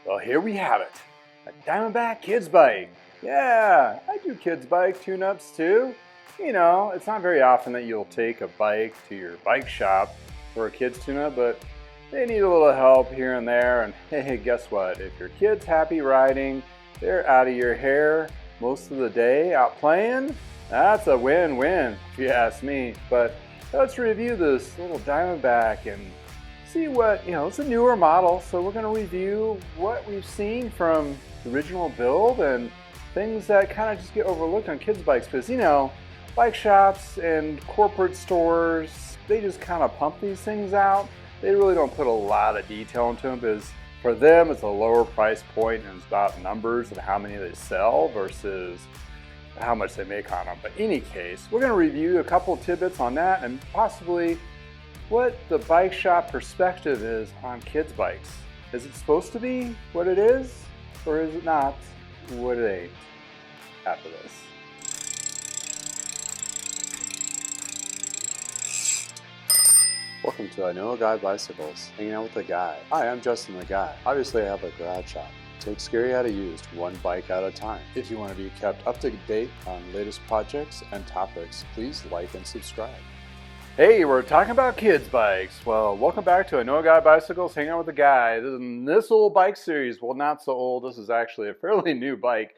Well, here we have it. A Diamondback kids bike. Yeah, I do kids bike tune-ups too. You know, it's not very often that you'll take a bike to your bike shop for a kids tune-up, but they need a little help here and there. And hey, guess what? If your kid's happy riding, they're out of your hair most of the day out playing, that's a win-win if you ask me. But let's review this little Diamondback and see what, it's a newer model, so we're going to review what we've seen from the original build and things that kind of just get overlooked on kids bikes, because bike shops and corporate stores, they just kind of pump these things out. They really don't put a lot of detail into them, because for them it's a lower price point and it's about numbers and how many they sell versus how much they make on them. But in any case, we're going to review a couple of tidbits on that and possibly what the bike shop perspective is on kids bikes. Is it supposed to be what it is, or is it not what it ain't after this? Welcome to I Know a Guy Bicycles, hanging out with the guy. Hi, I'm Justin the Guy. Obviously I have a garage shop. Take scary out of used, one bike at a time. If you want to be kept up to date on latest projects and topics, please like and subscribe. Hey, we're talking about kids bikes. Well, welcome back to I Know a Guy Bicycles, hanging out with the guy. This old bike series, well, not so old. This is actually a fairly new bike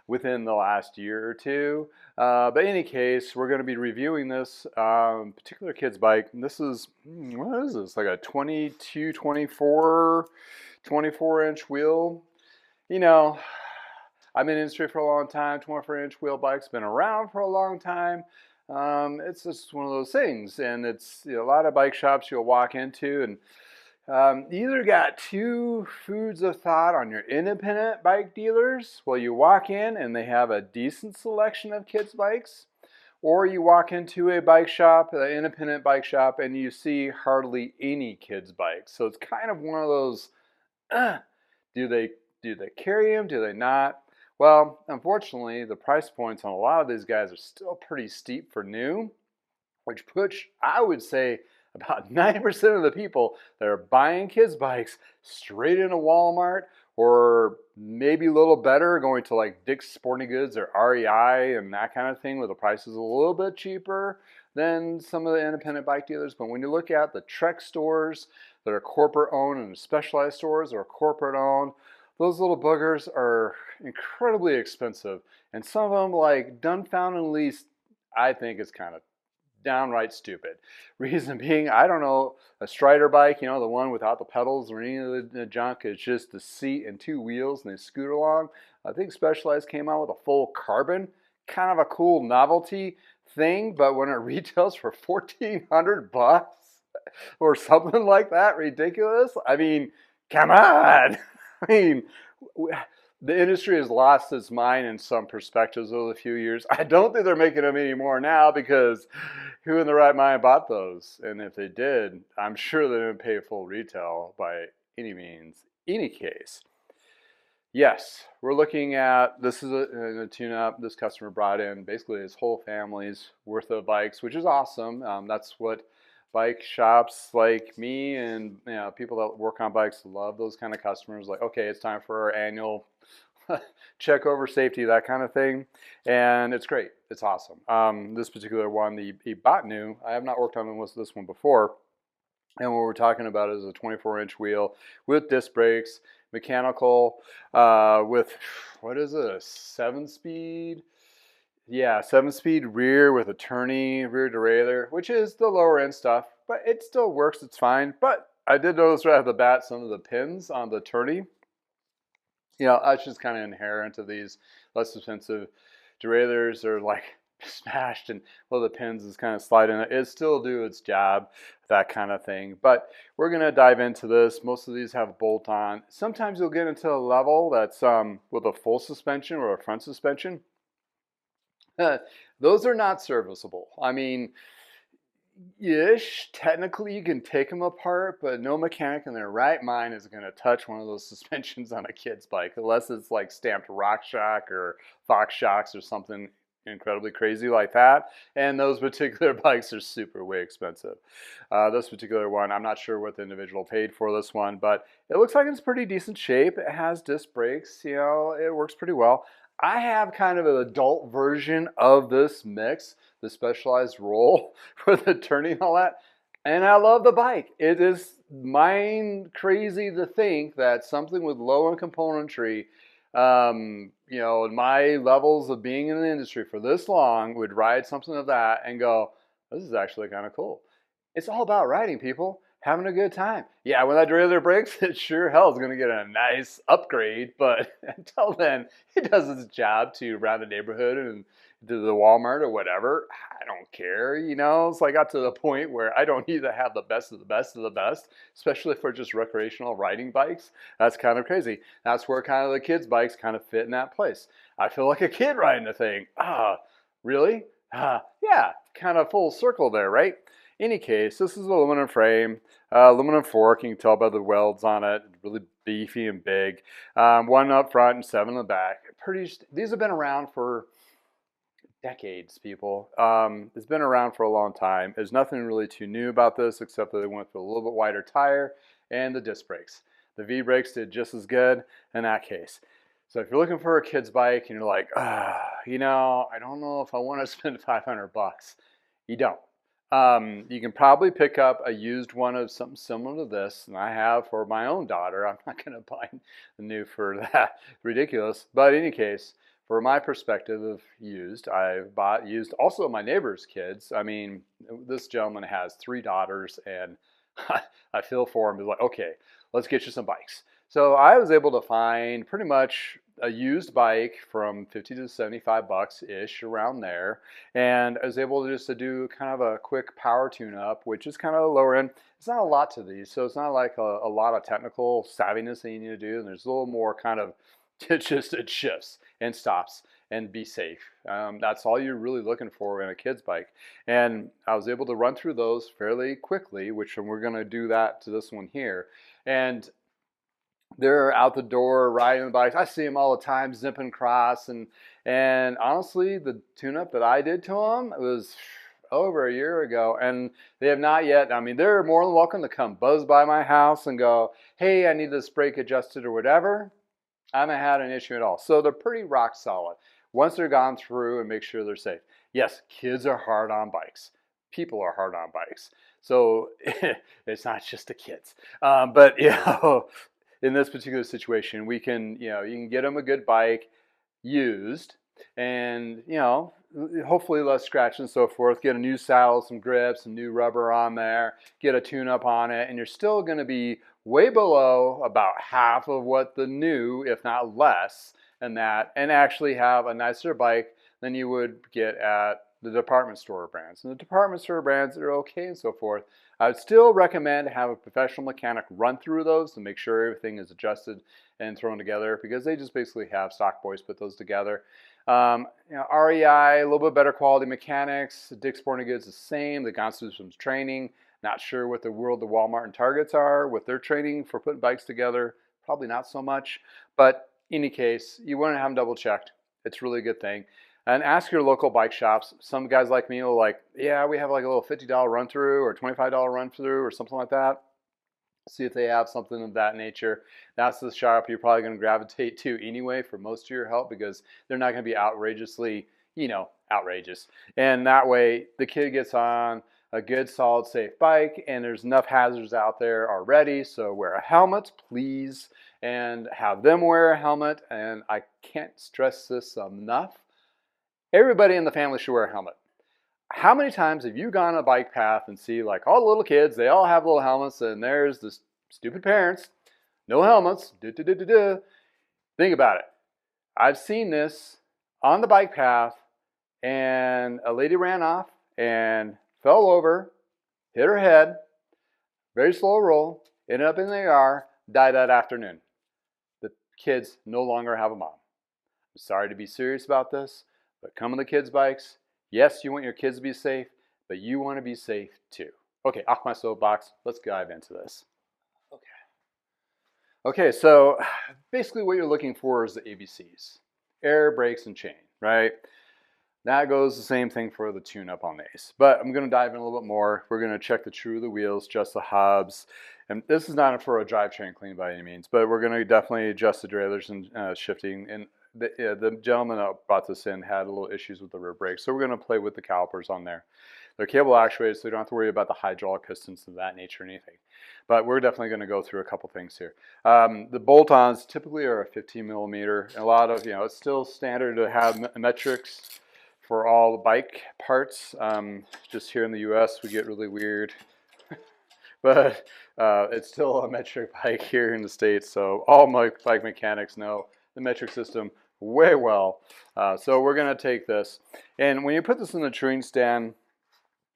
within the last year or two. But in any case, we're going to be reviewing this particular kids bike. And this is, what is this? Like a 22, 24-inch wheel. I've been in the industry for a long time. 24-inch wheel bike's been around for a long time. It's just one of those things, and it's a lot of bike shops you'll walk into, and you either got two foods of thought on your independent bike dealers. Well, you walk in and they have a decent selection of kids bikes, or you walk into a bike shop, an independent bike shop, and you see hardly any kids bikes. So it's kind of one of those, do they carry them? Do they not? Well, unfortunately, the price points on a lot of these guys are still pretty steep for new, which puts, I would say, about 90% of the people that are buying kids bikes straight into Walmart, or maybe a little better, going to like Dick's Sporting Goods or REI and that kind of thing, where the price is a little bit cheaper than some of the independent bike dealers. But when you look at the Trek stores that are corporate owned and specialized stores that are corporate owned, those little boogers are incredibly expensive, and some of them, like dumbfounded least, I think is kind of downright stupid. Reason being, I don't know, a Strider bike, the one without the pedals or any of the junk, it's just the seat and two wheels and they scoot along. I think Specialized came out with a full carbon, kind of a cool novelty thing, but when it retails for $1,400 or something like that, ridiculous. I mean, come on. I mean, the industry has lost its mind in some perspectives over the few years. I don't think they're making them anymore now, because who in the right mind bought those? And if they did, I'm sure they didn't pay full retail by any means. Any case, yes, we're looking at, this is a tune-up. This customer brought in basically his whole family's worth of bikes, which is awesome. That's what bike shops like me and people that work on bikes love, those kind of customers. Like, okay, it's time for our annual check over safety, that kind of thing, and it's great. It's awesome. This particular one, he bought new. I have not worked on this one before, and what we're talking about is a 24-inch wheel with disc brakes, mechanical, with, what is it, a 7-speed? Yeah, 7-speed rear with a tourney, rear derailleur, which is the lower end stuff, but it still works, it's fine. But I did notice right off the bat some of the pins on the tourney. That's just kind of inherent to these less expensive derailleurs. Are like smashed, and the pins is kind of sliding. It still do its job, that kind of thing. But we're going to dive into this. Most of these have bolt on. Sometimes you'll get into a level that's with a full suspension or a front suspension. Those are not serviceable. I mean, technically you can take them apart, but no mechanic in their right mind is going to touch one of those suspensions on a kid's bike, unless it's like stamped RockShox or Fox Shocks or something incredibly crazy like that. And those particular bikes are super way expensive. This particular one, I'm not sure what the individual paid for this one, but it looks like it's pretty decent shape. It has disc brakes, you know, it works pretty well. I have kind of an adult version of this mix, the specialized roll for the turning and all that. And I love the bike. It is mind crazy to think that something with low end componentry, you know, my levels of being in the industry for this long would ride something of that and go, this is actually kind of cool. It's all about riding, people, having a good time. Yeah, when that derailleur breaks, it sure hell is going to get a nice upgrade, but until then, it does its job to around the neighborhood and to the Walmart or whatever. I don't care, you know. So I got to the point where I don't need to have the best of the best of the best, especially for just recreational riding bikes. That's kind of crazy. That's where kind of the kids' bikes kind of fit in that place. I feel like a kid riding the thing. Really? Yeah, kind of full circle there, right? Any case, this is an aluminum frame, aluminum fork. You can tell by the welds on it, really beefy and big. One up front and 7 in the back. These have been around for decades, people. It's been around for a long time. There's nothing really too new about this except that they went with a little bit wider tire and the disc brakes. The V brakes did just as good in that case. So if you're looking for a kid's bike and you're like, you know, I don't know if I want to spend $500, you don't. You can probably pick up a used one of something similar to this, and I have for my own daughter. I'm not going to buy the new for that. Ridiculous. But in any case, for my perspective of used, I've bought used also my neighbor's kids. I mean, this gentleman has 3 daughters, and I feel for him. He's like, okay, let's get you some bikes. So I was able to find pretty much a used bike from 50 to 75 bucks ish, around there, and I was able to just do kind of a quick power tune up, which is kind of lower end. It's not a lot to these, so it's not like a lot of technical savviness that you need to do, and there's a little more kind of it shifts and stops and be safe. That's all you're really looking for in a kid's bike. And I was able to run through those fairly quickly, which we're going to do that to this one here. And they're out the door riding the bikes. I see them all the time, zipping across. And honestly, the tune-up that I did to them was over a year ago, and they have not yet. I mean, they're more than welcome to come buzz by my house and go, hey, I need this brake adjusted or whatever. I haven't had an issue at all. So they're pretty rock solid once they're gone through and make sure they're safe. Yes, kids are hard on bikes. People are hard on bikes. So it's not just the kids. But, you know, in this particular situation, we can, you know, you can get them a good bike used and, you know, hopefully less scratch and so forth. Get a new saddle, some grips, some new rubber on there, get a tune-up on it, and you're still going to be way below about half of what the new, if not less, and actually have a nicer bike than you would get at the department store brands. And the department store brands are okay and so forth. I would still recommend have a professional mechanic run through those to make sure everything is adjusted and thrown together, because they just basically have stock boys put those together. You know, REI, a little bit better quality mechanics. Dick's Sporting Goods the same. They've gone through some training. Not sure what the world of Walmart and Targets are with their training for putting bikes together. Probably not so much. But in any case, you want to have them double checked. It's really a good thing. And ask your local bike shops. Some guys like me will like, yeah, we have like a little $50 run through or $25 run through or something like that. See if they have something of that nature. That's the shop you're probably going to gravitate to anyway for most of your help, because they're not going to be outrageously, you know, outrageous. And that way the kid gets on a good, solid, safe bike, and there's enough hazards out there already. So wear a helmet, please, and have them wear a helmet. And I can't stress this enough. Everybody in the family should wear a helmet. How many times have you gone on a bike path and see like all the little kids, they all have little helmets, and there's the stupid parents, no helmets, Think about it. I've seen this on the bike path, and a lady ran off and fell over, hit her head, very slow roll, ended up in the ER, died that afternoon. The kids no longer have a mom. I'm sorry to be serious about this, but come on the kids' bikes. Yes, you want your kids to be safe, but you want to be safe too. Okay, off my soapbox. Let's dive into this. Okay, so basically what you're looking for is the ABCs. Air, brakes, and chain, right? That goes the same thing for the tune-up on the Ace. But I'm going to dive in a little bit more. We're going to check the true of the wheels, just the hubs. And this is not for a drivetrain clean by any means, but we're going to definitely adjust the derailleurs and shifting. And the gentleman that brought this in had a little issues with the rear brakes, so we're going to play with the calipers on there. They're cable actuated, so you don't have to worry about the hydraulic pistons of that nature or anything. But we're definitely going to go through a couple things here. The bolt-ons typically are a 15 millimeter. A lot of, it's still standard to have metrics for all the bike parts. Just here in the US, we get really weird. But it's still a metric bike here in the States, so all my bike mechanics know the metric system way well. So we're going to take this, and when you put this in the truing stand,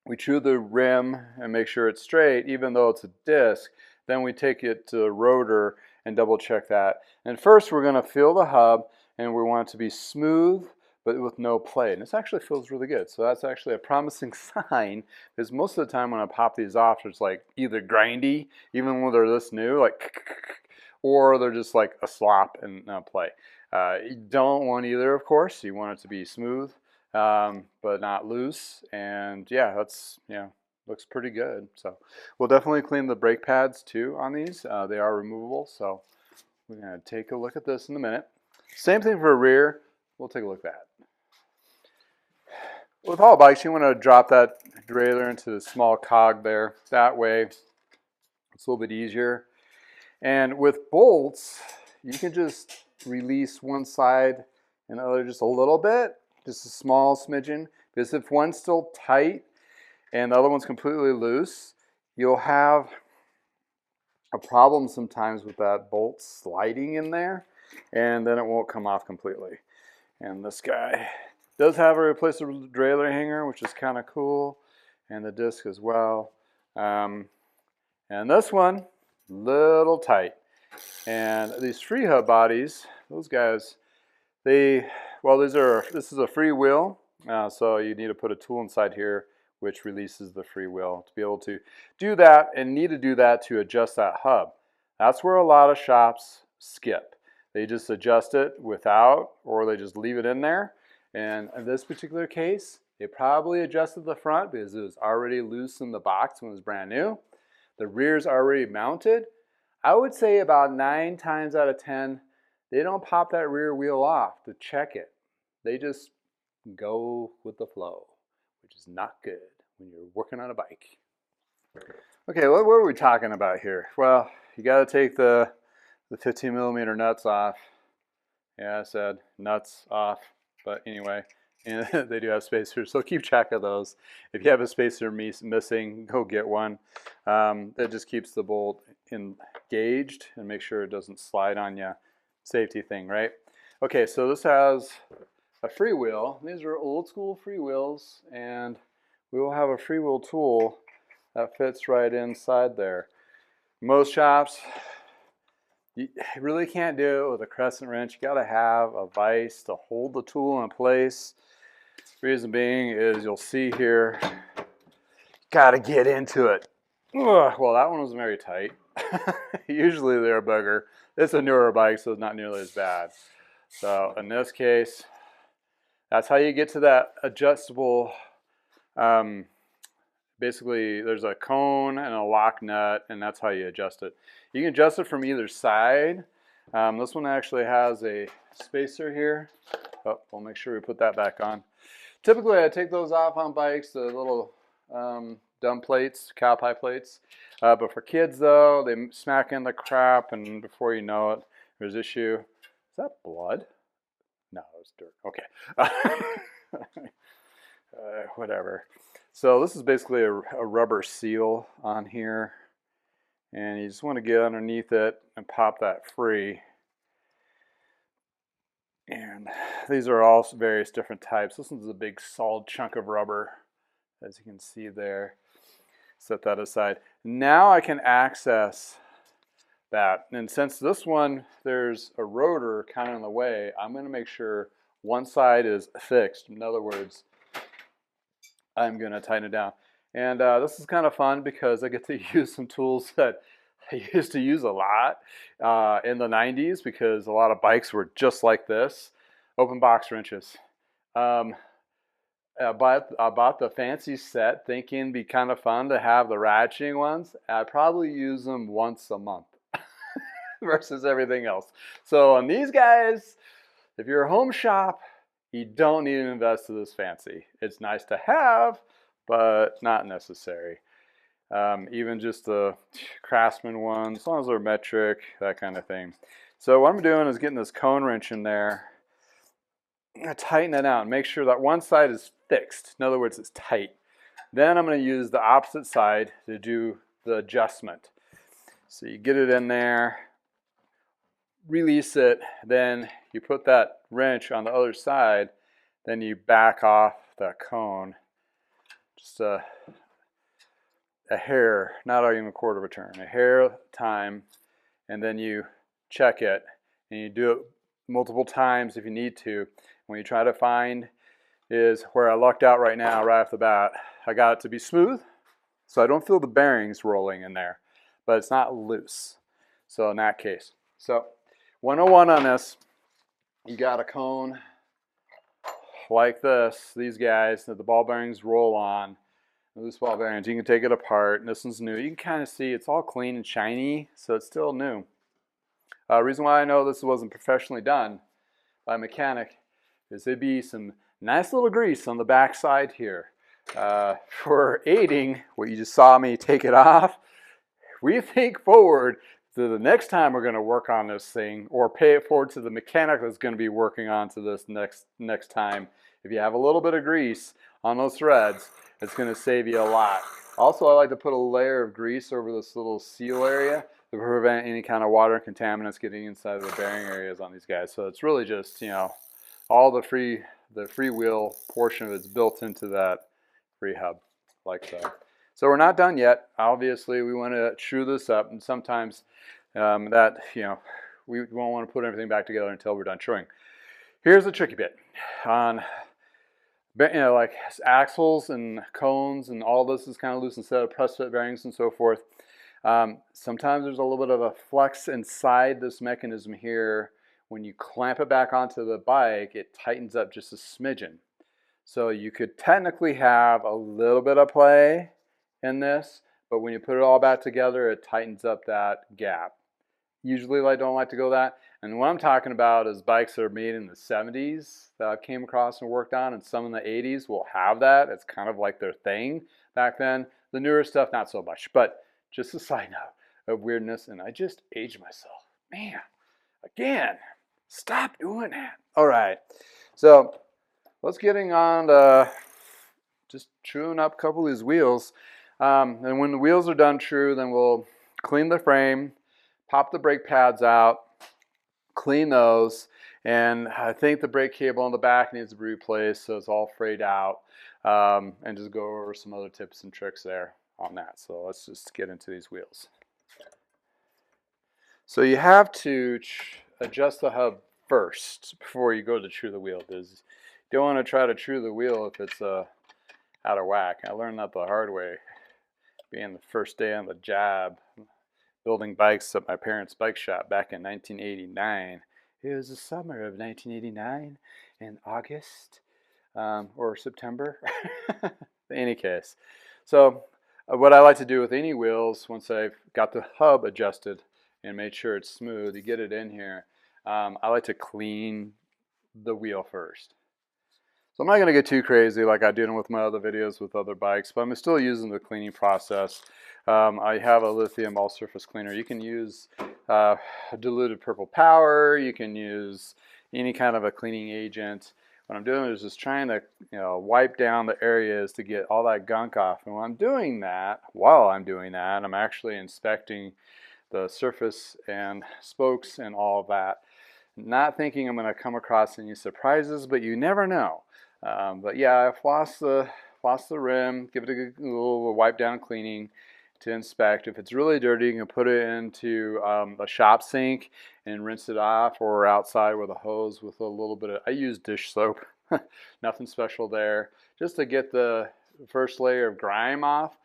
we true the rim and make sure it's straight, even though it's a disc. Then we take it to the rotor and double check that. And first we're going to feel the hub, and we want it to be smooth but with no play. And this actually feels really good. So that's actually a promising sign, because most of the time when I pop these off, it's like either grindy, even when they're this new, like, or they're just like a slop and not play. You don't want either, of course. You want it to be smooth, but not loose. And yeah, that's, looks pretty good. So we'll definitely clean the brake pads too on these. They are removable. So we're going to take a look at this in a minute. Same thing for rear. We'll take a look at that. With all bikes, you want to drop that derailleur into the small cog there. That way, it's a little bit easier. And with bolts, you can just release one side and the other just a little bit, just a small smidgen. Because if one's still tight and the other one's completely loose, you'll have a problem sometimes with that bolt sliding in there, and then it won't come off completely. And this guy does have a replaceable derailleur hanger, which is kind of cool, and the disc as well. And this one, little tight. And these free hub bodies, those guys, this is a free wheel, so you need to put a tool inside here which releases the free wheel to be able to do that, and need to do that to adjust that hub. That's where a lot of shops skip. They just adjust it without, or they just leave it in there. And in this particular case, they probably adjusted the front because it was already loose in the box when it was brand new. The rear's already mounted. I would say about 9 times out of 10, they don't pop that rear wheel off to check it. They just go with the flow, which is not good when you're working on a bike. Okay, what are we talking about here? Well, you got to take the 15 millimeter nuts off. Yeah, I said nuts off, but anyway, and they do have spacers, so keep track of those. If you have a spacer missing, go get one. That just keeps the bolt engaged and make sure it doesn't slide on you. Safety thing, right? Okay, so this has a freewheel. These are old school freewheels, and we will have a freewheel tool that fits right inside there. Most shops, you really can't do it with a crescent wrench. You got to have a vise to hold the tool in place. Reason being is you'll see here, got to get into it. Ugh, well, that one was very tight. Usually they're a bugger. It's a newer bike, so it's not nearly as bad. So in this case, that's how you get to that adjustable. Basically, there's a cone and a lock nut, and that's how you adjust it. You can adjust it from either side. This one actually has a spacer here. Oh, we'll make sure we put that back on. Typically, I take those off on bikes, the little dumb plates, cowpie plates. But for kids, though, they smack in the crap, and before you know it, there's issue. Is that blood? No, it was dirt. Okay. Whatever. So this is basically a rubber seal on here, and you just want to get underneath it and pop that free. And these are all various different types. This one's a big solid chunk of rubber, as you can see there. Set that aside. Now I can access that. And since this one, there's a rotor kind of in the way, I'm going to make sure one side is fixed. In other words, I'm going to tighten it down. And this is kind of fun because I get to use some tools that I used to use a lot in the 90s, because a lot of bikes were just like this. Open box wrenches. I bought the fancy set thinking it'd be kind of fun to have the ratcheting ones. I probably use them once a month versus everything else. So on these guys, if you're a home shop, you don't need to invest in this fancy. It's nice to have, but not necessary. Even just the Craftsman ones, as long as they're metric, that kind of thing. So what I'm doing is getting this cone wrench in there. I'm going to tighten it out and make sure that one side is fixed. In other words, it's tight. Then I'm going to use the opposite side to do the adjustment. So you get it in there, release it, then you put that wrench on the other side, then you back off the cone just a hair, not even a quarter of a turn, a hair at a time, and then you check it, and you do it multiple times if you need to. When you try to find is where I lucked out right now, right off the bat, I got it to be smooth, so I don't feel the bearings rolling in there, but it's not loose. So in that case, so 101 on this, you got a cone like this, these guys that the ball bearings roll on, loose ball bearings. You can take it apart, and this one's new. You can kind of see it's all clean and shiny, so it's still new. Reason why I know this wasn't professionally done by a mechanic is there'd be some nice little grease on the back side here. For aiding what you just saw me take it off, we think forward to the next time we're going to work on this thing, or pay it forward to the mechanic that's going to be working on to this next time. If you have a little bit of grease on those threads, it's going to save you a lot. Also, I like to put a layer of grease over this little seal area to prevent any kind of water and contaminants getting inside of the bearing areas on these guys. So it's really just, you know, all the free wheel portion of it's built into that free hub, like so. So we're not done yet. Obviously, we want to true this up, and sometimes we won't want to put everything back together until we're done truing. Here's the tricky bit on, like axles and cones, and all this is kind of loose instead of press fit bearings and so forth. Sometimes there's a little bit of a flex inside this mechanism here. When you clamp it back onto the bike, it tightens up just a smidgen. So you could technically have a little bit of play in this, but when you put it all back together, it tightens up that gap. Usually I don't like to go that. And what I'm talking about is bikes that are made in the 70s that I came across and worked on, and some in the 80s will have that. It's kind of like their thing back then. The newer stuff, not so much. But just a side note of weirdness, and I just aged myself. Man, again, stop doing that. All right, so let's getting on to just truing up a couple of these wheels. And when the wheels are done true, then we'll clean the frame, pop the brake pads out, clean those, and I think the brake cable on the back needs to be replaced so it's all frayed out, and just go over some other tips and tricks there on that. So let's just get into these wheels. So you have to adjust the hub first before you go to true the wheel, because you don't want to try to true the wheel if it's out of whack. I learned that the hard way, being the first day on the job, building bikes at my parents' bike shop back in 1989. It was the summer of 1989 in August or September. In any case, so what I like to do with any wheels, once I've got the hub adjusted and made sure it's smooth, you get it in here, I like to clean the wheel first. So I'm not going to get too crazy like I did with my other videos with other bikes, but I'm still using the cleaning process. I have a lithium all-surface cleaner. You can use diluted purple power. You can use any kind of a cleaning agent. What I'm doing is just trying to wipe down the areas to get all that gunk off. And while I'm doing that, I'm actually inspecting the surface and spokes and all of that. Not thinking I'm going to come across any surprises, but you never know. But yeah, I floss the rim, give it a good little wipe down cleaning to inspect. If it's really dirty, you can put it into a shop sink and rinse it off, or outside with a hose with a little bit of, I use dish soap, nothing special there, just to get the first layer of grime off.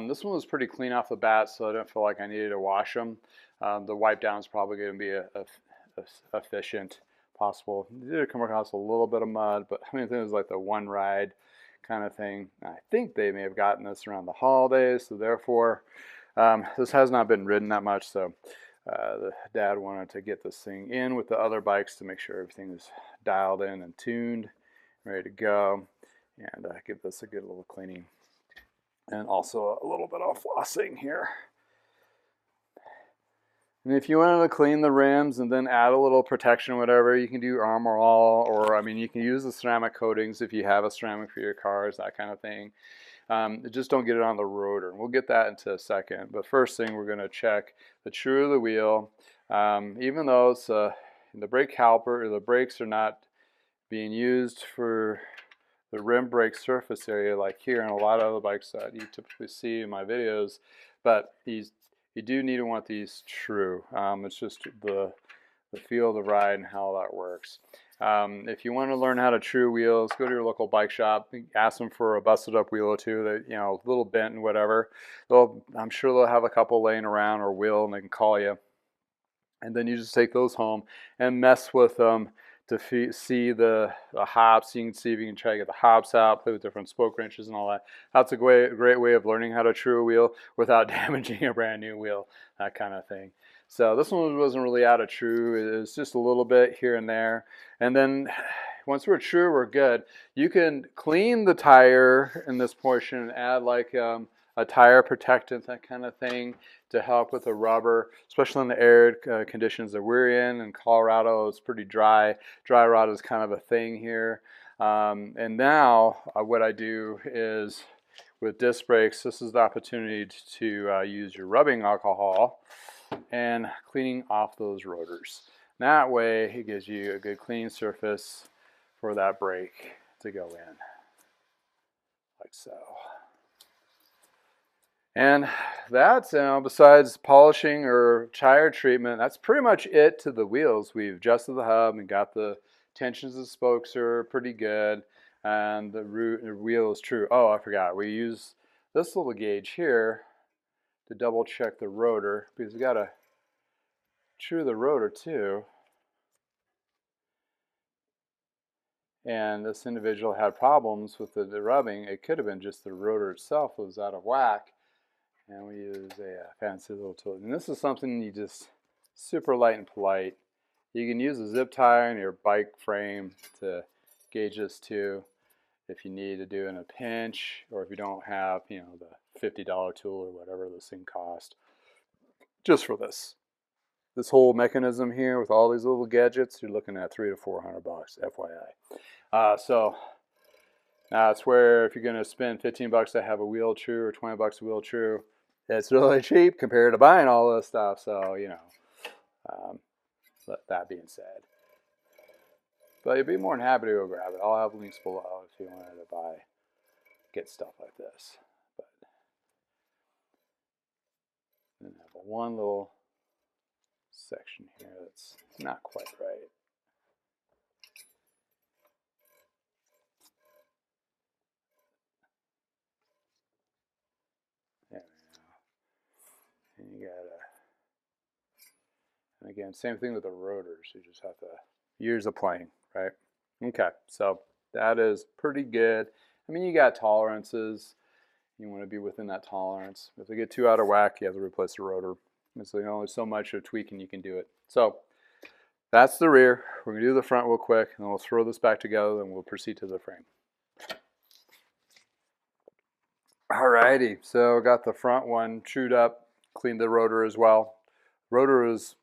This one was pretty clean off the bat, so I didn't feel like I needed to wash them. The wipe down is probably going to be efficient possible. You did come across a little bit of mud, but I mean, it was like the one ride kind of thing. I think they may have gotten this around the holidays, so therefore this has not been ridden that much, so the dad wanted to get this thing in with the other bikes to make sure everything is dialed in and tuned, ready to go, and give this a good little cleaning. And also a little bit of flossing here. And if you wanted to clean the rims and then add a little protection or whatever, you can do Armor All, or I mean, you can use the ceramic coatings if you have a ceramic for your cars, that kind of thing. Just don't get it on the rotor. We'll get that into a second. But first thing, we're going to check the true of the wheel. Even though it's, the brake caliper, or the brakes are not being used for the rim brake surface area like here and a lot of other bikes that you typically see in my videos, but these, you do need to want these true. It's just the feel of the ride and how that works. If you want to learn how to true wheels, go to your local bike shop, ask them for a busted up wheel or two, that, you know, a little bent and whatever. I'm sure they'll have a couple laying around or will, and they can call you. And then you just take those home and mess with them to see the hops. You can see if you can try to get the hops out, play with different spoke wrenches and all that. That's a great way of learning how to true a wheel without damaging a brand new wheel, that kind of thing. So this one wasn't really out of true. It was just a little bit here and there. And then once we're true, we're good. You can clean the tire in this portion and add like a tire protectant, that kind of thing, to help with the rubber, especially in the arid conditions that we're in. In Colorado, it's pretty dry. Dry rot is kind of a thing here. And now what I do is, with disc brakes, this is the opportunity to use your rubbing alcohol and cleaning off those rotors. That way, it gives you a good clean surface for that brake to go in, like so. And that's, besides polishing or tire treatment, that's pretty much it to the wheels. We've adjusted the hub and got the tensions of the spokes are pretty good, and the wheel is true. Oh, I forgot. We use this little gauge here to double check the rotor, because we got to true the rotor too. And this individual had problems with the rubbing. It could have been just the rotor itself was out of whack. And we use a fancy little tool. And this is something you just, super light and polite. You can use a zip tie in your bike frame to gauge this too, if you need to do in a pinch, or if you don't have, the $50 tool or whatever this thing cost. Just for this whole mechanism here with all these little gadgets, you're looking at $300 to $400, FYI. So that's where, if you're going to spend $15 to have a wheel true or $20 a wheel true, it's really cheap compared to buying all this stuff. So, but that being said, but you'd be more than happy to go grab it. I'll have links below if you wanted to get stuff like this. But then I have one little section here that's not quite right. And you gotta, and again, same thing with the rotors. You just have to, years of playing, right? Okay, so that is pretty good. I mean, you got tolerances. You want to be within that tolerance. If they get too out of whack, you have to replace the rotor. And so only so much of tweaking you can do it. So that's the rear. We're gonna do the front real quick, and then we'll throw this back together, and we'll proceed to the frame. Alrighty, so got the front one trued up. Cleaned the rotor as well. Rotor was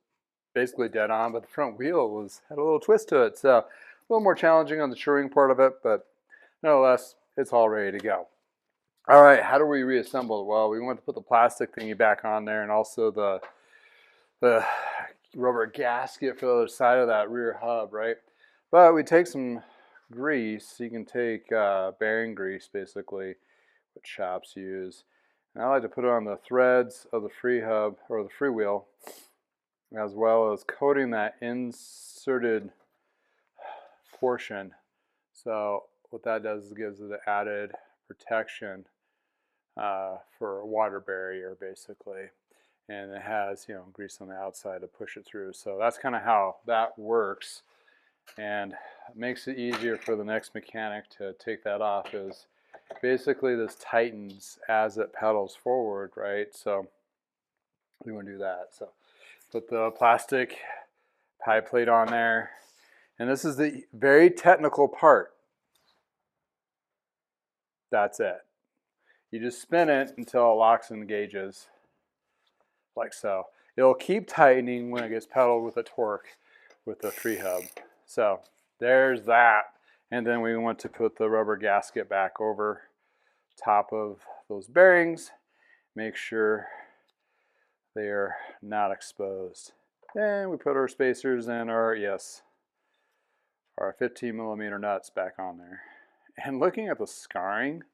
basically dead on, but the front wheel had a little twist to it, so a little more challenging on the truing part of it, but nonetheless, it's all ready to go. All right, how do we reassemble it? Well, we want to put the plastic thingy back on there, and also the rubber gasket for the other side of that rear hub, right? But we take some grease. You can take bearing grease, basically, what shops use. And I like to put it on the threads of the free hub or the freewheel, as well as coating that inserted portion. So what that does is gives it an added protection for a water barrier, basically. And it has, grease on the outside to push it through. So that's kind of how that works, and it makes it easier for the next mechanic to take that off. Is basically this tightens as it pedals forward, right? So we want to do that. So put the plastic pie plate on there. And this is the very technical part. That's it. You just spin it until it locks and engages, like so. It'll keep tightening when it gets pedaled with a torque with the free hub. So there's that. And then we want to put the rubber gasket back over top of those bearings. Make sure they are not exposed. And we put our spacers and our 15 millimeter nuts back on there. And looking at the scarring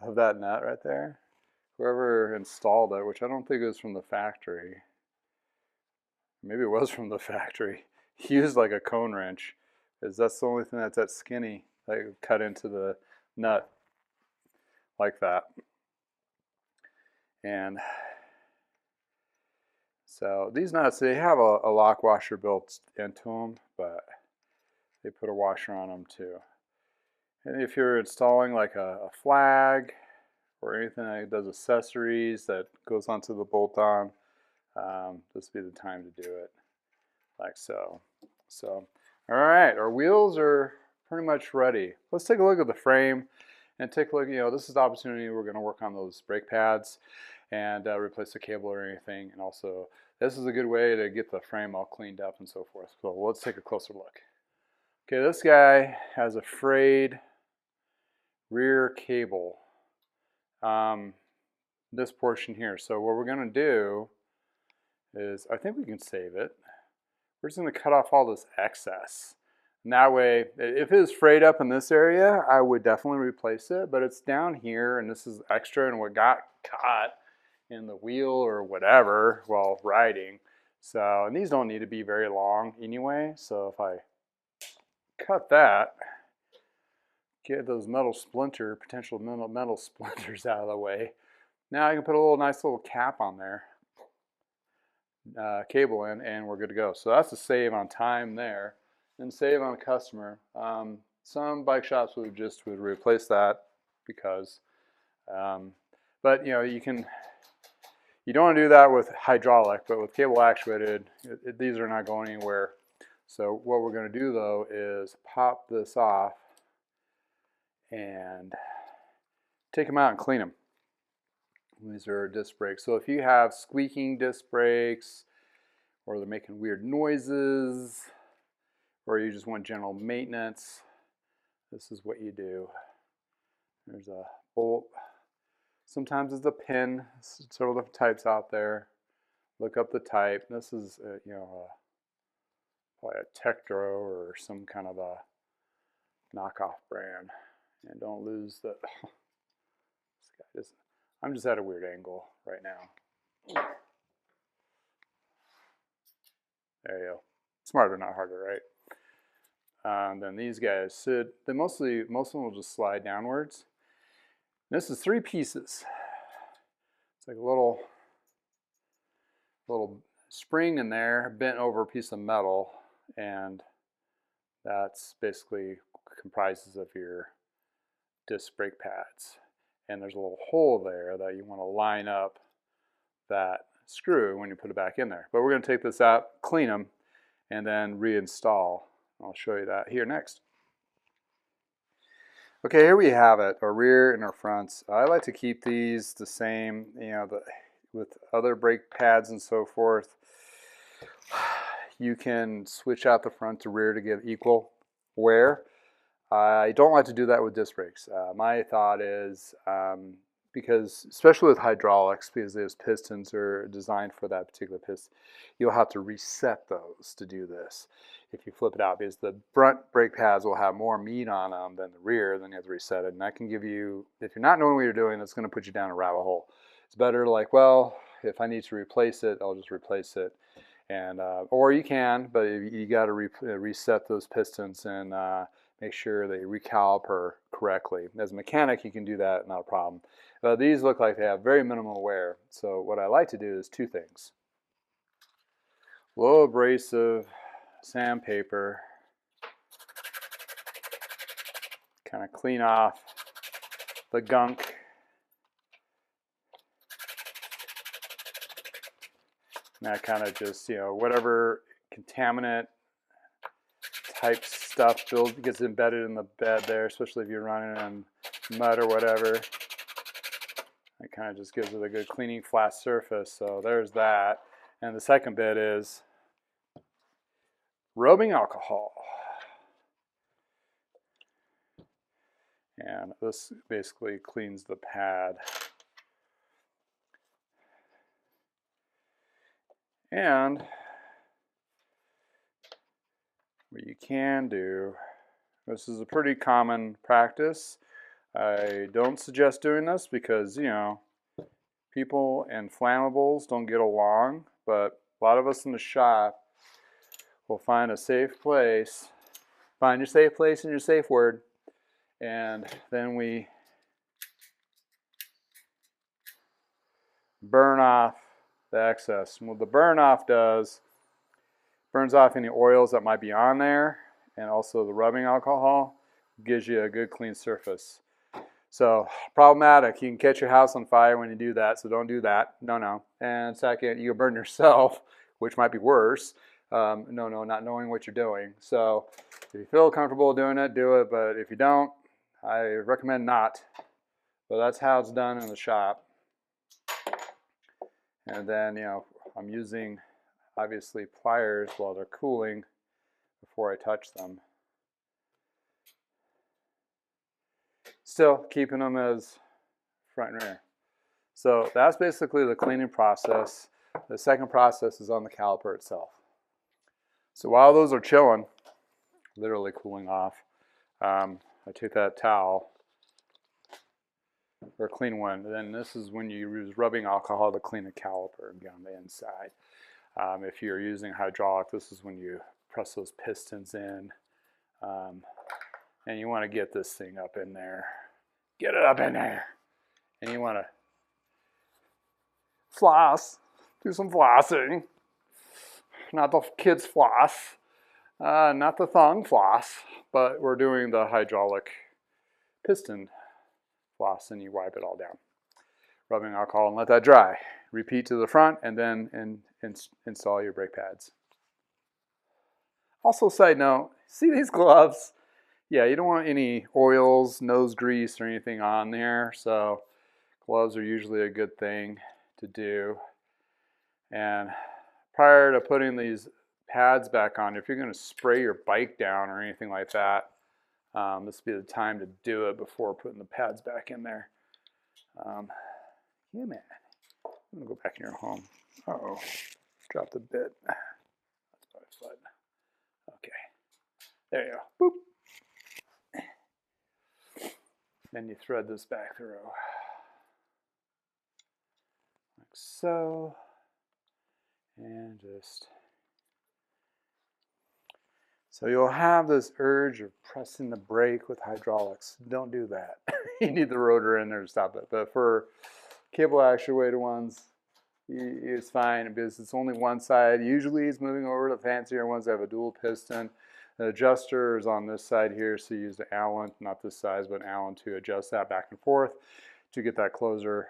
of that nut right there, whoever installed it, which I don't think it was from the factory, maybe it was from the factory, he used like a cone wrench, because that's the only thing that's that skinny, that cut into the nut like that. And so these nuts, they have a lock washer built into them, but they put a washer on them too. And if you're installing like a flag or anything that does accessories that goes onto the bolt-on, this would be the time to do it, like so. So, all right, our wheels are pretty much ready. Let's take a look at the frame and take a look. This is the opportunity we're going to work on those brake pads and replace the cable or anything. And also, this is a good way to get the frame all cleaned up and so forth. So let's take a closer look. Okay, this guy has a frayed rear cable. This portion here. So what we're going to do is, I think we can save it. We're just going to cut off all this excess. And that way, if it was frayed up in this area, I would definitely replace it. But it's down here, and this is extra, and what got caught in the wheel or whatever while riding. So, and these don't need to be very long anyway. So if I cut that, get those potential metal splinters out of the way. Now I can put a nice little cap on there, cable in, and we're good to go. So that's a save on time there, and save on customer. Some bike shops would replace that because, but you don't want to do that with hydraulic, but with cable actuated, these are not going anywhere. So what we're going to do though is pop this off and take them out and clean them. These are disc brakes. So if you have squeaking disc brakes, or they're making weird noises, or you just want general maintenance, this is what you do. There's a bolt. Sometimes it's a pin. Several different types out there. Look up the type. This is probably a Tektro or some kind of a knockoff brand. And don't lose the. I'm just at a weird angle right now. There you go. Smarter, not harder, right? And then these guys sit. Most of them will just slide downwards. This is 3 pieces. It's like a little spring in there, bent over piece of metal, and that's basically comprises of your disc brake pads. And there's a little hole there that you want to line up that screw when you put it back in there. But we're going to take this out, clean them, and then reinstall. I'll show you that here next. Okay, here we have it, our rear and our fronts. I like to keep these the same, with other brake pads and so forth. You can switch out the front to rear to give equal wear. I don't like to do that with disc brakes. My thought is, because especially with hydraulics, because those pistons are designed for that particular piston, you'll have to reset those to do this. If you flip it out, because the front brake pads will have more meat on them than the rear, then you have to reset it. And that can give you, if you're not knowing what you're doing, that's going to put you down a rabbit hole. It's better like, well, if I need to replace it, I'll just replace it. And or you can, but you got to reset those pistons and make sure they recaliper correctly. As a mechanic, you can do that, not a problem. These look like they have very minimal wear. So what I like to do is 2 things. Low abrasive sandpaper, kind of clean off the gunk. And that kind of just, you know, whatever contaminant type stuff gets embedded in the bed there, especially if you're running on mud or whatever. It kind of just gives it a good cleaning flat surface. So there's that. And the second bit is rubbing alcohol. And this basically cleans the pad. And what you can do, this is a pretty common practice. I don't suggest doing this because, you know, people and flammables don't get along, but a lot of us in the shop will find a safe place, find your safe place and your safe word, and then we burn off the excess. And what the burn off does, burns off any oils that might be on there, and also the rubbing alcohol gives you a good clean surface. So problematic, you can catch your house on fire when you do that, so don't do that. No. And second, you burn yourself, which might be worse. No, not knowing what you're doing. So if you feel comfortable doing it, do it. But if you don't, I recommend not. But that's how it's done in the shop. And then, you know, I'm using obviously pliers while they're cooling before I touch them. Still keeping them as front and rear. So that's basically the cleaning process. The second process is on the caliper itself. So while those are chilling, literally cooling off, I take that towel or clean one. And then this is when you use rubbing alcohol to clean the caliper and get on the inside. If you're using hydraulic, this is when you press those pistons in. And you want to get this thing up in there. Get it up in there. And you want to floss. Do some flossing. Not the kids floss. Not the thong floss. But we're doing the hydraulic piston floss, and you wipe it all down. Rubbing alcohol and let that dry. Repeat to the front and then install your brake pads. Also, side note, see these gloves? Yeah, you don't want any oils, nose grease, or anything on there. So gloves are usually a good thing to do. And prior to putting these pads back on, if you're going to spray your bike down or anything like that, this would be the time to do it before putting the pads back in there. Yeah, man. I'm going to go back in your home. Uh-oh. Dropped a bit. That's probably flood. Okay. There you go. Boop. Then you thread this back through. Like so. And just... So you'll have this urge of pressing the brake with hydraulics. Don't do that. You need the rotor in there to stop it. But for cable actuated ones, it's fine because it's only one side. Usually it's moving over to fancier ones that have a dual piston. The adjuster is on this side here, so you use the Allen, not this size, but an Allen to adjust that back and forth to get that closer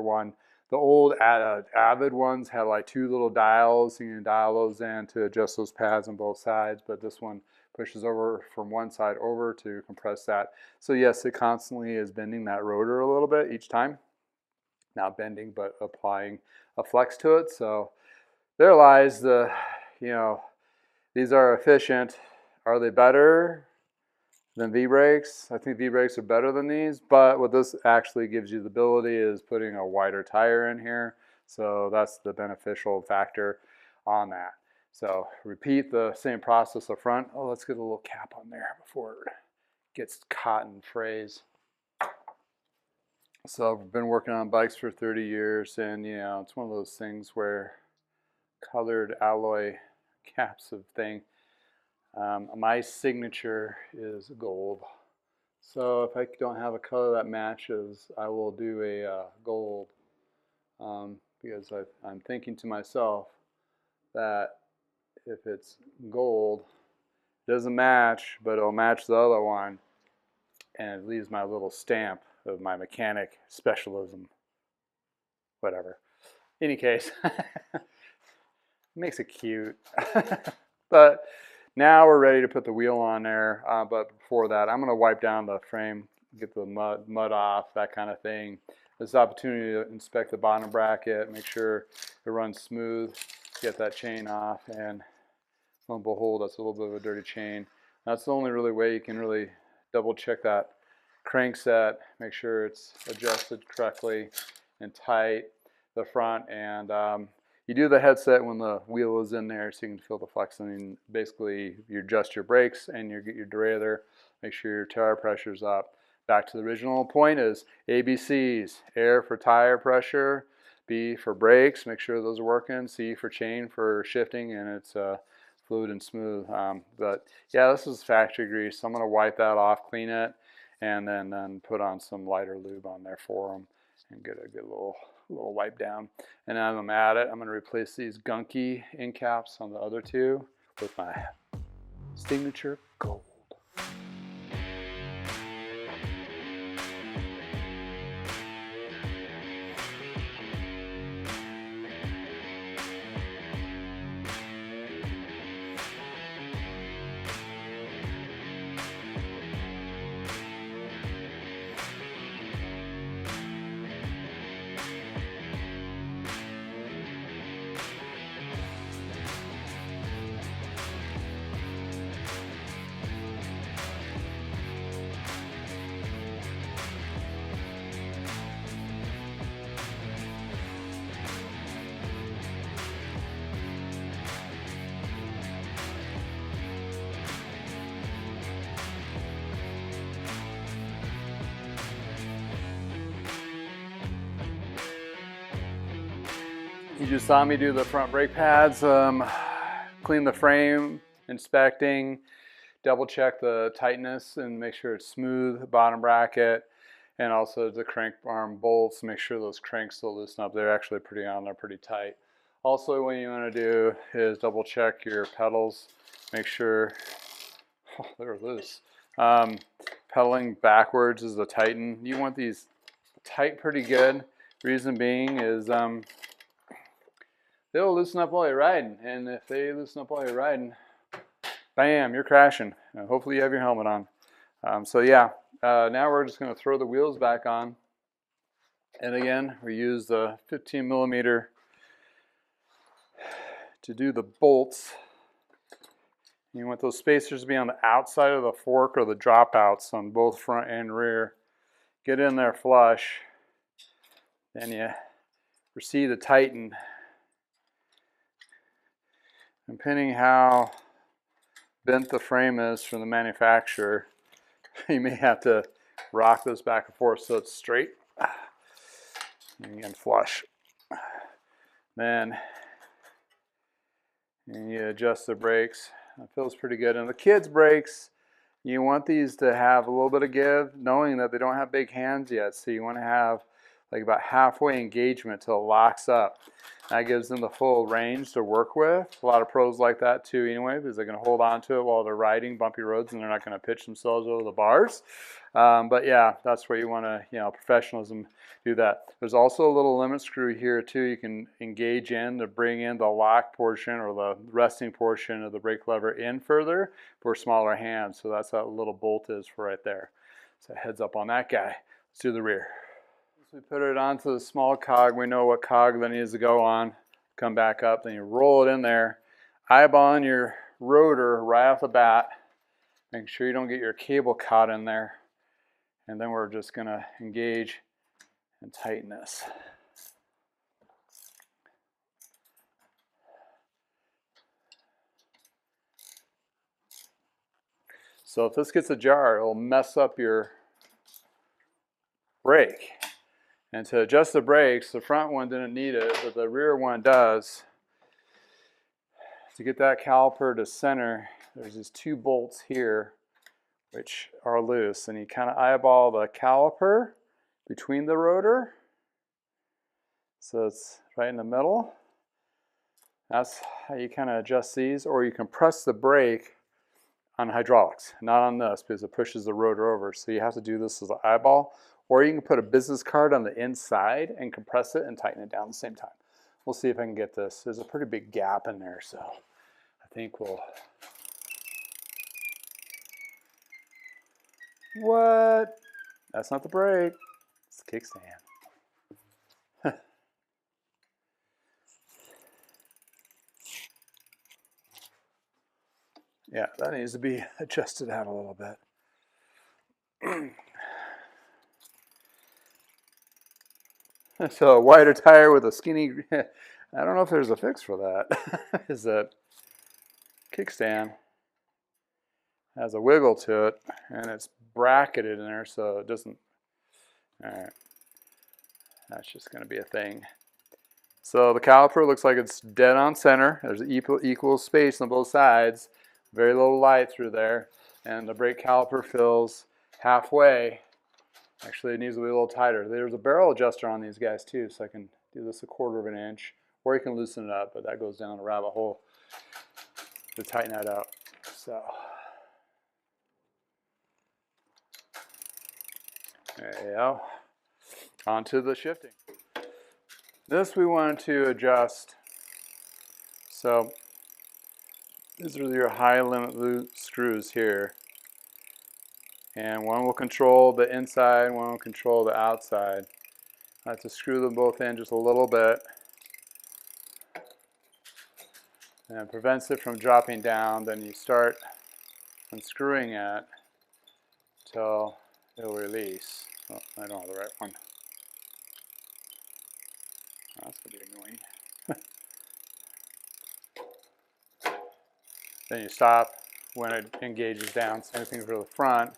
one. The old Avid ones had like two little dials, so you can dial those in to adjust those pads on both sides, but this one pushes over from one side over to compress that. So yes, it constantly is bending that rotor a little bit each time. Not bending, but applying a flex to it. So there lies the, these are efficient. Are they better than V-brakes? I think V-brakes are better than these, but what this actually gives you the ability is putting a wider tire in here. So that's the beneficial factor on that. So repeat the same process up front. Oh, let's get a little cap on there before it gets caught and frays. So I've been working on bikes for 30 years, and it's one of those things where colored alloy caps of thing. My signature is gold. So if I don't have a color that matches, I will do a gold, because I'm thinking to myself that if it's gold, it doesn't match, but it'll match the other one, and it leaves my little stamp of my mechanic specialism. Whatever. Any case, makes it cute. But now we're ready to put the wheel on there. But before that, I'm going to wipe down the frame, get the mud off, that kind of thing. This is an opportunity to inspect the bottom bracket, make sure it runs smooth, get that chain off, and lo and behold, that's a little bit of a dirty chain. That's the only really way you can really double check that crank set, make sure it's adjusted correctly and tight, the front, and you do the headset when the wheel is in there so you can feel the flexing. And basically, you adjust your brakes and you get your derailleur, make sure your tire pressure's up. Back to the original point is ABCs, air for tire pressure, B for brakes, make sure those are working, C for chain for shifting, and it's fluid and smooth. But yeah, this is factory grease, so I'm going to wipe that off, clean it, and then put on some lighter lube on there for them and get a good little wipe down. And as I'm at it, I'm going to replace these gunky end caps on the other two with my signature gold. You just saw me do the front brake pads, clean the frame, inspecting, double check the tightness and make sure it's smooth, bottom bracket, and also the crank arm bolts, make sure those cranks still loosen up. They're actually pretty tight. Also, what you want to do is double check your pedals, make sure, oh, they're loose. Pedaling backwards is the tighten. You want these tight pretty good. Reason being is they'll loosen up while you're riding, and if they loosen up while you're riding, bam, you're crashing. Hopefully you have your helmet on. So yeah, now we're just going to throw the wheels back on. And again, we use the 15 millimeter to do the bolts. You want those spacers to be on the outside of the fork or the dropouts on both front and rear. Get in there flush. Then you proceed to tighten. Depending how bent the frame is from the manufacturer, you may have to rock this back and forth so it's straight and flush. Then you adjust the brakes. It feels pretty good. And the kids' brakes, you want these to have a little bit of give, knowing that they don't have big hands yet. So you want to have like about halfway engagement till it locks up. That gives them the full range to work with. A lot of pros like that too anyway, because they can hold on to it while they're riding bumpy roads and they're not going to pitch themselves over the bars. But yeah, that's where you want to, professionalism, do that. There's also a little limit screw here too. You can engage in to bring in the lock portion or the resting portion of the brake lever in further for smaller hands. So that's what that little bolt is for right there. So heads up on that guy. Let's do the rear. We put it onto the small cog. We know what cog that needs to go on. Come back up, then you roll it in there. Eyeballing your rotor right off the bat. Make sure you don't get your cable caught in there. And then we're just going to engage and tighten this. So if this gets ajar, it'll mess up your brake. And to adjust the brakes, the front one didn't need it, but the rear one does. To get that caliper to center, there's these two bolts here which are loose, and you kind of eyeball the caliper between the rotor. So it's right in the middle. That's how you kind of adjust these, or you can press the brake on hydraulics, not on this, because it pushes the rotor over. So you have to do this as an eyeball, or you can put a business card on the inside and compress it and tighten it down at the same time. We'll see if I can get this. There's a pretty big gap in there, so I think we'll... What? That's not the brake. It's the kickstand. Yeah, that needs to be adjusted out a little bit. So a wider tire with a skinny, I don't know if there's a fix for that. Is that kickstand has a wiggle to it and it's bracketed in there so it doesn't, all right, that's just going to be a thing. So the caliper looks like it's dead on center. There's equal space on both sides, very little light through there, and the brake caliper fills halfway. Actually, it needs to be a little tighter. There's a barrel adjuster on these guys too, so I can do this 1/4 of an inch, or you can loosen it up, but that goes down a rabbit hole to tighten that up. So there you go. On to the shifting. This we want to adjust. So these are your high limit loop screws here. And one will control the inside, one will control the outside. I have to screw them both in just a little bit. And it prevents it from dropping down. Then you start unscrewing it until it'll release. Oh, I don't have the right one. Oh, that's going to be annoying. Then you stop when it engages down. Same thing for the front.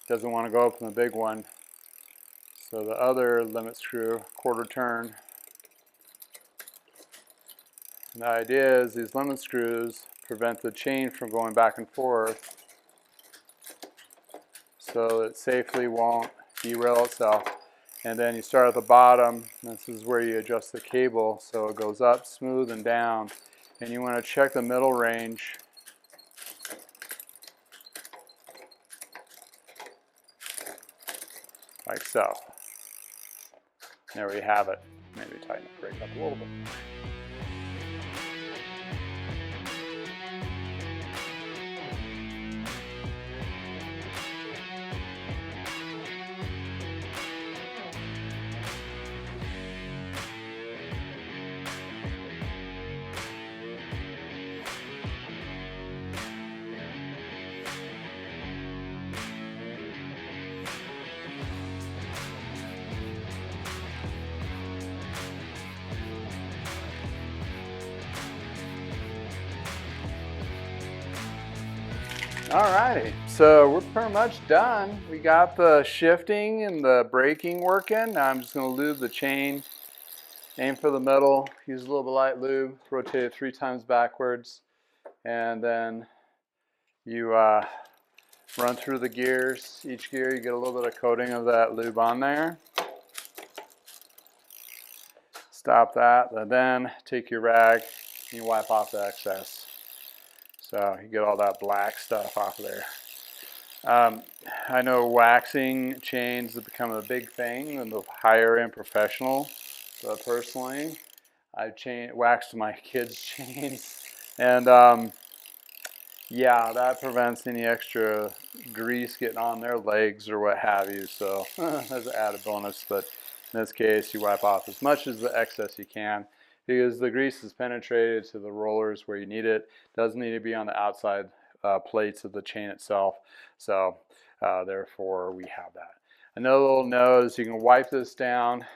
Doesn't want to go up in the big one. So the other limit screw, 1/4 turn. And the idea is these limit screws prevent the chain from going back and forth so it safely won't derail itself. And then you start at the bottom. This is where you adjust the cable so it goes up smooth and down. And you want to check the middle range. Like so. There we have it. Maybe tighten the brake up a little bit. Alrighty, so we're pretty much done. We got the shifting and the braking working. Now I'm just going to lube the chain, aim for the middle, use a little bit of light lube, rotate it 3 times backwards, and then you run through the gears. Each gear you get a little bit of coating of that lube on there. Stop that, and then take your rag and you wipe off the excess. So you get all that black stuff off of there. I know waxing chains have become a big thing in the higher end professional, but personally, I've waxed my kids' chains, and yeah, that prevents any extra grease getting on their legs or what have you, so that's an added bonus, but in this case, you wipe off as much as the excess you can, because the grease is penetrated to the rollers where you need it. Doesn't need to be on the outside plates of the chain itself. So therefore we have that. Another little note is you can wipe this down.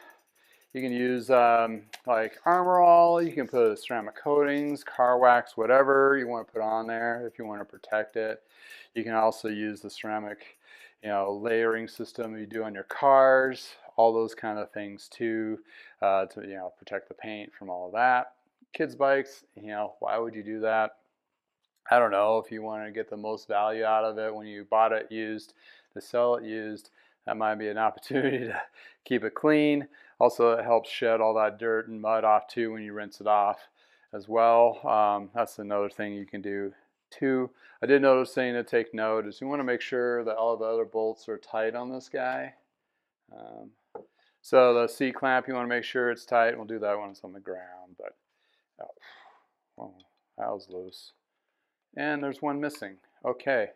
You can use like Armor All. You can put ceramic coatings, car wax, whatever you want to put on there if you want to protect it. You can also use the ceramic, layering system you do on your cars. All those kind of things too, to protect the paint from all of that. Kids bikes, why would you do that? I don't know, if you want to get the most value out of it when you bought it used, to sell it used, that might be an opportunity to keep it clean. Also, it helps shed all that dirt and mud off too when you rinse it off as well. That's another thing you can do too. I did notice saying to take note is you want to make sure that all the other bolts are tight on this guy. So the C-clamp, you want to make sure it's tight. We'll do that when it's on the ground, but well, that was loose. And there's one missing. Okay,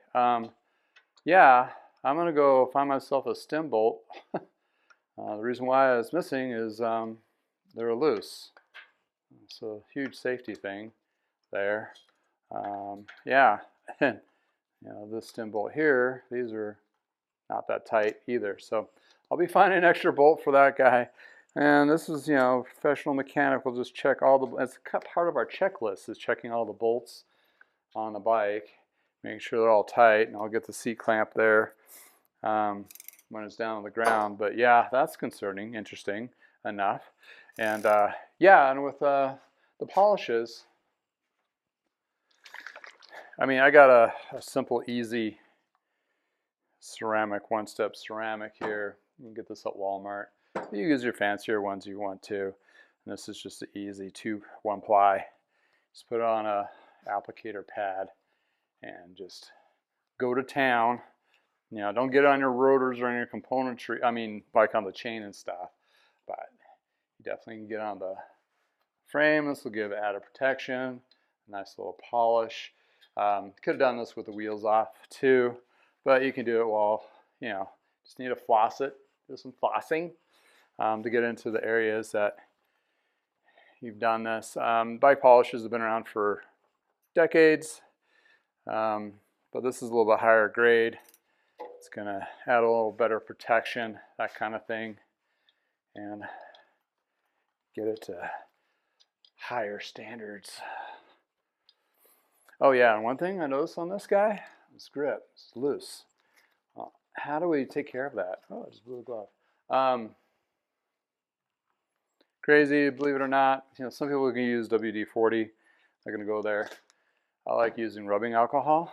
yeah, I'm gonna go find myself a stem bolt. The reason why it's missing is they're loose. It's a huge safety thing there. Yeah, and this stem bolt here, these are not that tight either. So I'll be finding an extra bolt for that guy. And this is, professional mechanic will just check all the, it's part of our checklist is checking all the bolts on the bike, making sure they're all tight, and I'll get the C-clamp there when it's down on the ground. But yeah, that's concerning, interesting enough. And yeah, and with the polishes, I mean, I got a simple, easy ceramic, one-step ceramic here. You can get this at Walmart. You use your fancier ones you want to. And this is just an easy 1-ply. Just put it on a applicator pad and just go to town. Don't get it on your rotors or on your componentry. I mean, like on the chain and stuff. But you definitely can get on the frame. This will give added protection. Nice little polish. Could have done this with the wheels off too, but you can do it while, just need to floss it. Do some flossing to get into the areas that you've done this. Bike polishes have been around for decades, but this is a little bit higher grade. It's going to add a little better protection, that kind of thing, and get it to higher standards. Oh yeah, and one thing I noticed on this guy, this grip, it's loose. How do we take care of that? Oh, I just blew the glove. Crazy, believe it or not. Some people can use WD-40. They're gonna go there. I like using rubbing alcohol.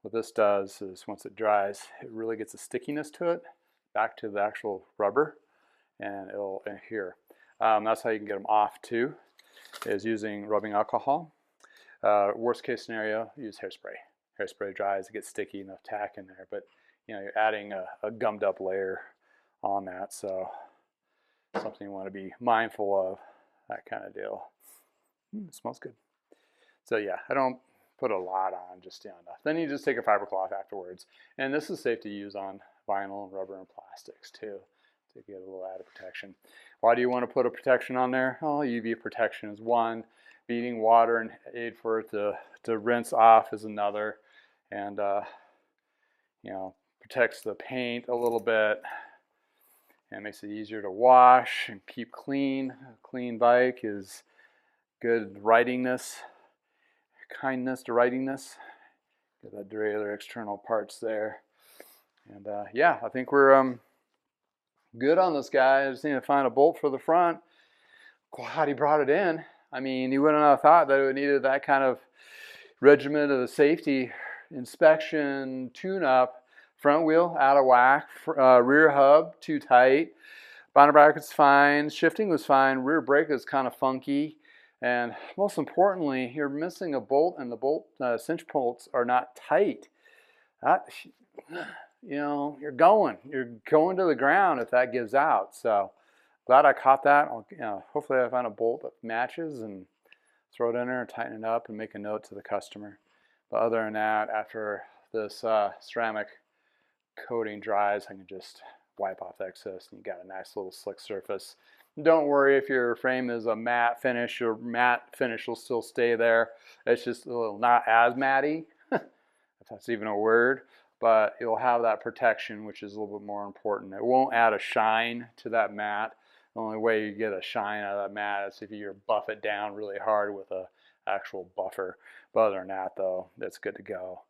What this does is once it dries, it really gets a stickiness to it, back to the actual rubber, and it'll adhere. That's how you can get them off too, is using rubbing alcohol. Worst case scenario, use hairspray. Hairspray dries, it gets sticky, enough tack in there, but you're adding a gummed up layer on that, so something you want to be mindful of, that kind of deal. It smells good. So yeah, I don't put a lot on, just enough. Then you just take a fiber cloth afterwards, and this is safe to use on vinyl and rubber and plastics too, to get a little added protection. Why do you want to put a protection on there? Oh, UV protection is one. Beating water and aid for it to rinse off is another, and protects the paint a little bit and makes it easier to wash and keep clean. A clean bike is good ridingness, kindness to ridingness. Get that derailleur external parts there, and yeah, I think we're good on this guy. I just need to find a bolt for the front. Glad he brought it in. I mean, you wouldn't have thought that it needed that kind of regimen of a safety inspection, tune-up. Front wheel out of whack, rear hub too tight, binder bracket's fine, shifting was fine, rear brake is kind of funky, and most importantly, you're missing a bolt, and the bolt cinch bolts are not tight. You're going to the ground if that gives out. So glad I caught that. Hopefully I find a bolt that matches and throw it in there and tighten it up and make a note to the customer. But other than that, after this ceramic coating dries, I can just wipe off the excess and you got a nice little slick surface. Don't worry if your frame is a matte finish, your matte finish will still stay there. It's just a little not as matty, if that's even a word, but you'll have that protection, which is a little bit more important. It won't add a shine to that matte. The only way you get a shine out of that matte is if you buff it down really hard with an actual buffer. But other than that, though, that's good to go.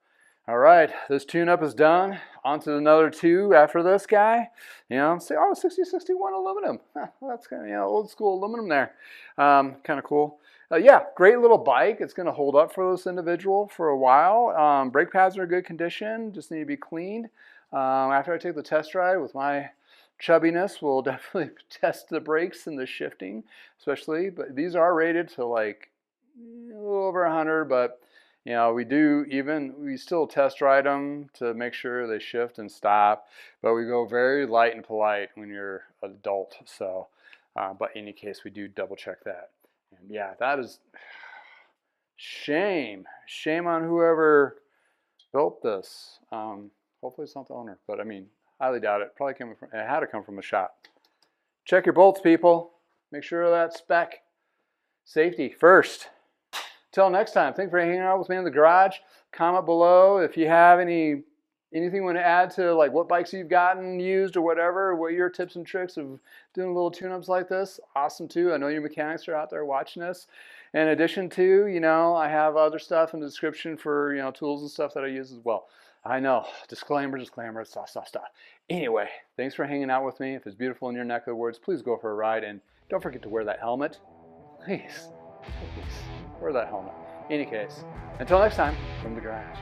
All right, this tune-up is done. On to another two after this guy. Say, oh, 6061 aluminum. That's kind of old school aluminum there. Kind of cool. Yeah, great little bike. It's going to hold up for this individual for a while. Brake pads are in good condition. Just need to be cleaned. After I take the test ride with my chubbiness, we'll definitely test the brakes and the shifting, especially. But these are rated to like a little over 100, but You know, we still test ride them to make sure they shift and stop, but we go very light and polite when you're an adult. So, but in any case, we do double check that. And yeah, that is shame on whoever built this. Hopefully it's not the owner, but I mean, highly doubt it. Probably it had to come from a shop. Check your bolts, people. Make sure of that spec. Safety first. Till next time, thanks for hanging out with me in the garage. Comment below if you have anything you want to add to, like what bikes you've gotten used or whatever, what your tips and tricks of doing little tune-ups like this. Awesome too. I know your mechanics are out there watching this. In addition to, you know, I have other stuff in the description for, you know, tools and stuff that I use as well. I know, disclaimer, stuff. Anyway, thanks for hanging out with me. If it's beautiful in your neck of the woods, please go for a ride, and don't forget to wear that helmet. Please, wear that helmet. In any case, until next time, from the garage.